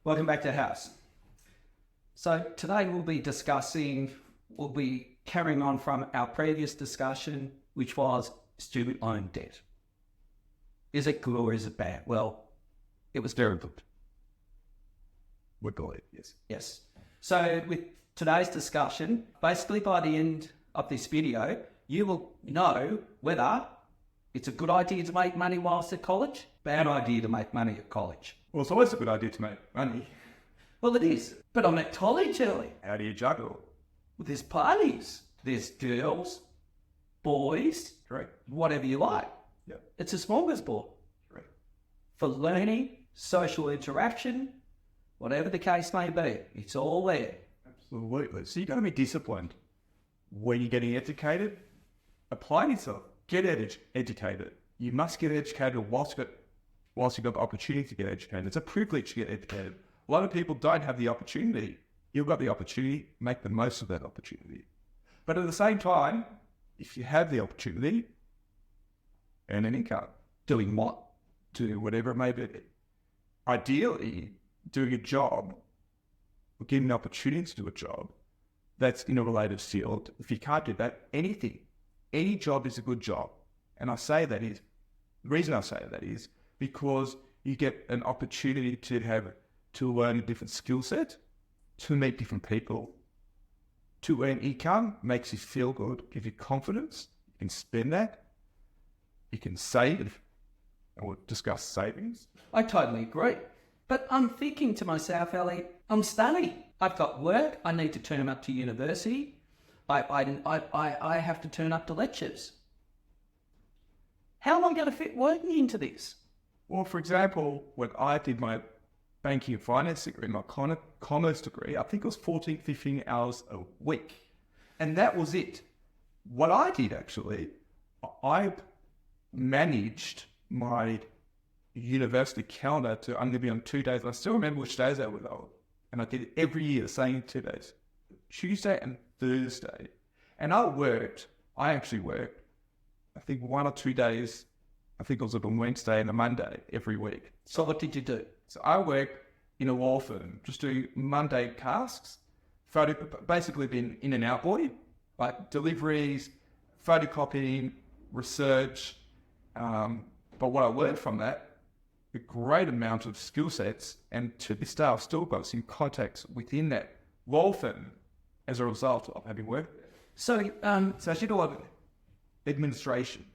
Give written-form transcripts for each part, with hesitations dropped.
Welcome back to the house. So today we'll be carrying on from our previous discussion, which was student loan debt. Is it good or is it bad? Well, it was very good. We believe, yes. Yes. So with today's discussion, basically by the end of this video, you will know whether it's a good idea to make money whilst at college, bad idea to make money at college. Well, it's always a good idea to make money. Well, it is. But I'm at college early. How do you juggle? There's parties. There's girls, boys, Correct. whatever you like. Yep. It's a smorgasbord Correct. for learning, social interaction, whatever the case may be. It's all there. Absolutely. So you've got to be disciplined. When you're getting educated, apply yourself. Get educated. You must get educated whilst you've got the opportunity to get educated. It's a privilege to get educated. A lot of people don't have the opportunity. You've got the opportunity, make the most of that opportunity. But at the same time, if you have the opportunity, earn an income. Doing what? Doing whatever it may be. Ideally, doing a job, or getting an opportunity to do a job that's in a related field. If you can't do that, any job is a good job. And the reason I say that is because you get an opportunity to learn a different skill set, to meet different people, to earn income, makes you feel good, gives you confidence. You can spend that. You can save, and we'll discuss savings. I totally agree. But I'm thinking to myself, Ellie, I'm studying. I've got work. I need to turn up to university. I have to turn up to lectures. How am I going to fit working into this? Well, for example, when I did my banking and finance degree, my commerce degree, I think it was 14, 15 hours a week. And that was it. What I did actually, I managed my university calendar to only be on 2 days. I still remember which days they were though. And I did it every year, the same 2 days. Tuesday and Thursday. And I actually worked, I think 1 or 2 days. I think it was on Wednesday and a Monday every week. So what did you do? So I worked in a law firm, just doing Monday tasks, basically being in and out boy, like deliveries, photocopying, research. But what I learned from that, a great amount of skill sets, and to this day I've still got some contacts within that law firm as a result of having worked there. So I should do a lot of administration.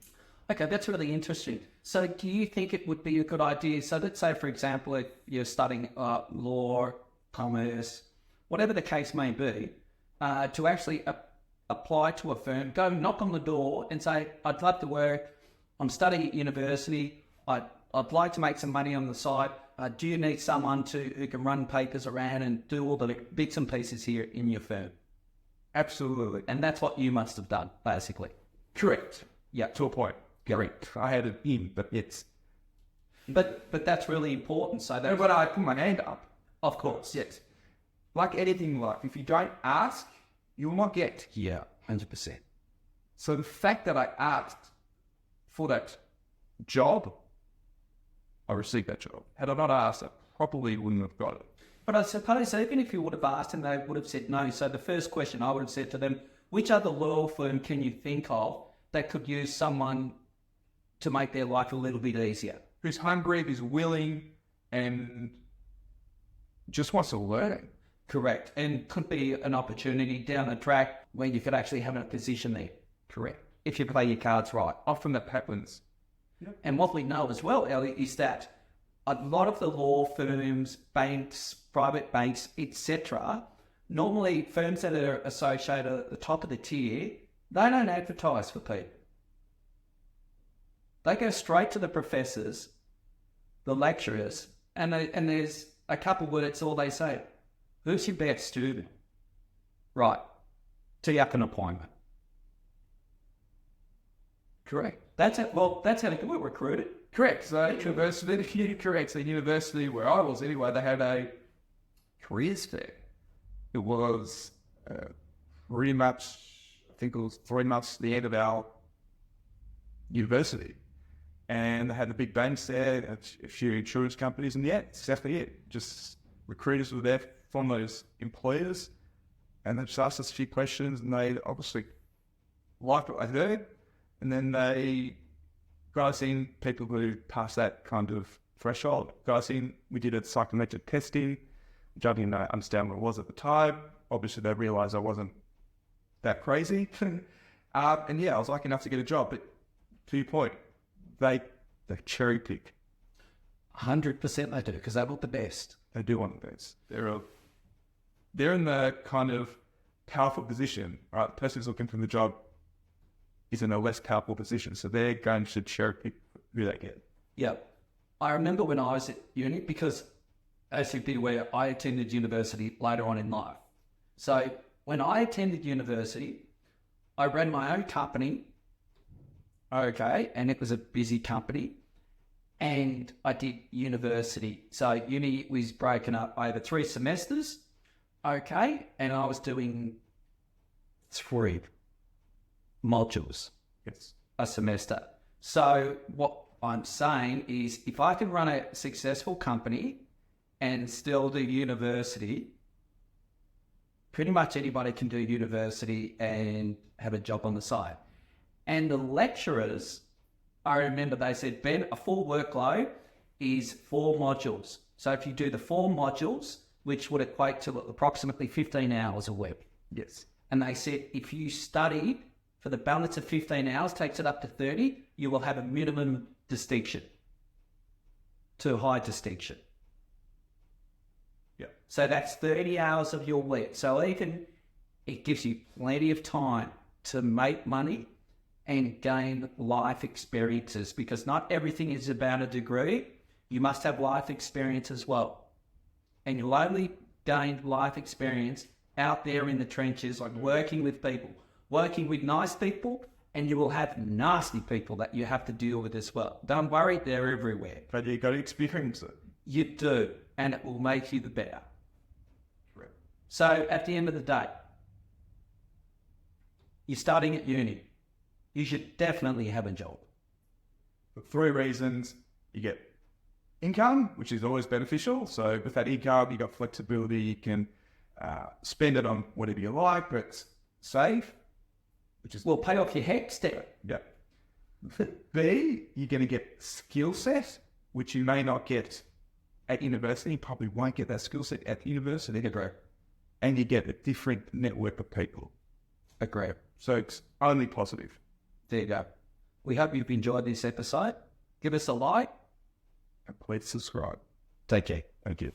okay, that's really interesting. So do you think it would be a good idea? So let's say, for example, if you're studying law, commerce, whatever the case may be, to actually apply to a firm, go knock on the door and say, I'd love to work. I'm studying at university. I'd like to make some money on the side. Do you need someone who can run papers around and do all the bits and pieces here in your firm? Absolutely. And that's what you must have done, basically. Correct. Yeah. To a point. Correct. I had it in, but it's... But that's really important. So that, But I put my hand up. of course. Yes. Like anything in life, if you don't ask, you will not get. Yeah, 100%. So the fact that I asked for that job, I received that job. Had I not asked, I probably wouldn't have got it. But I suppose even if you would have asked and they would have said no, so the first question I would have said to them, which other law firm can you think of that could use someone to make their life a little bit easier? Who's hungry, who's willing, and just wants to learn. Correct. And could be an opportunity down the track where you could actually have a position there. Correct. If you play your cards right. Often that happens. And what we know as well, Ellie, is that a lot of the law firms, banks, private banks, etc., normally firms that are associated at the top of the tier, they don't advertise for people. They go straight to the professors, the lecturers, and there's a couple words all they say. Who's your best student? Right. Tee up an appointment. Correct. That's it. Well, that's how they were recruited. Correct. So university, correct. So university where I was anyway, they had a careers fair. It was pretty much, I think it was 3 months to the end of our university. And they had the big banks there, a few insurance companies, and yeah, it's exactly it. Just recruiters were there from those employers, and they just asked us a few questions, and they obviously liked what they heard, and then they got us in, people who passed that kind of threshold, got us in, we did a psychometric testing, which I didn't understand what it was at the time. Obviously, they realised I wasn't that crazy. And yeah, I was lucky enough to get a job. But to your point, they cherry pick. 100% they do, because they want the best. They do want the best. They're in the kind of powerful position, right? The person who's looking for the job is in a less powerful position, so they're going to cherry pick who they get. Yeah. I remember when I was at uni, because as you'd be aware, I attended university later on in life. So when I attended university, I ran my own company, okay, and it was a busy company, and I did university. So uni was broken up over 3 semesters, okay, and I was doing 3 modules Yes. a semester. So what I'm saying is, if I can run a successful company and still do university, pretty much anybody can do university and have a job on the side. And the lecturers, I remember they said, Ben, a full workload is 4 modules. So if you do the 4 modules, which would equate to approximately 15 hours a week. Yes. And they said, if you study for the balance of 15 hours, takes it up to 30, you will have a minimum distinction to high distinction. Yeah. So that's 30 hours of your week. So even it gives you plenty of time to make money and gain life experiences, because not everything is about a degree. You must have life experience as well. And you'll only gain life experience out there in the trenches, like working with people, working with nice people, and you will have nasty people that you have to deal with as well. Don't worry, they're everywhere. But you got to experience it. You do, and it will make you the better. Right. So at the end of the day, you're starting at uni. You should definitely have a job. For 3 reasons: you get income, which is always beneficial. So with that income, you got flexibility. You can spend it on whatever you like, but it's safe, which is Well, pay off your HECS debt. yeah. B, you're going to get skill set, which you may not get at university. You probably won't get that skill set at university. Agree. And you get a different network of people. Agree. So it's only positive. There you go. We hope you've enjoyed this episode. Give us a like. And please subscribe. Take care. Thank you.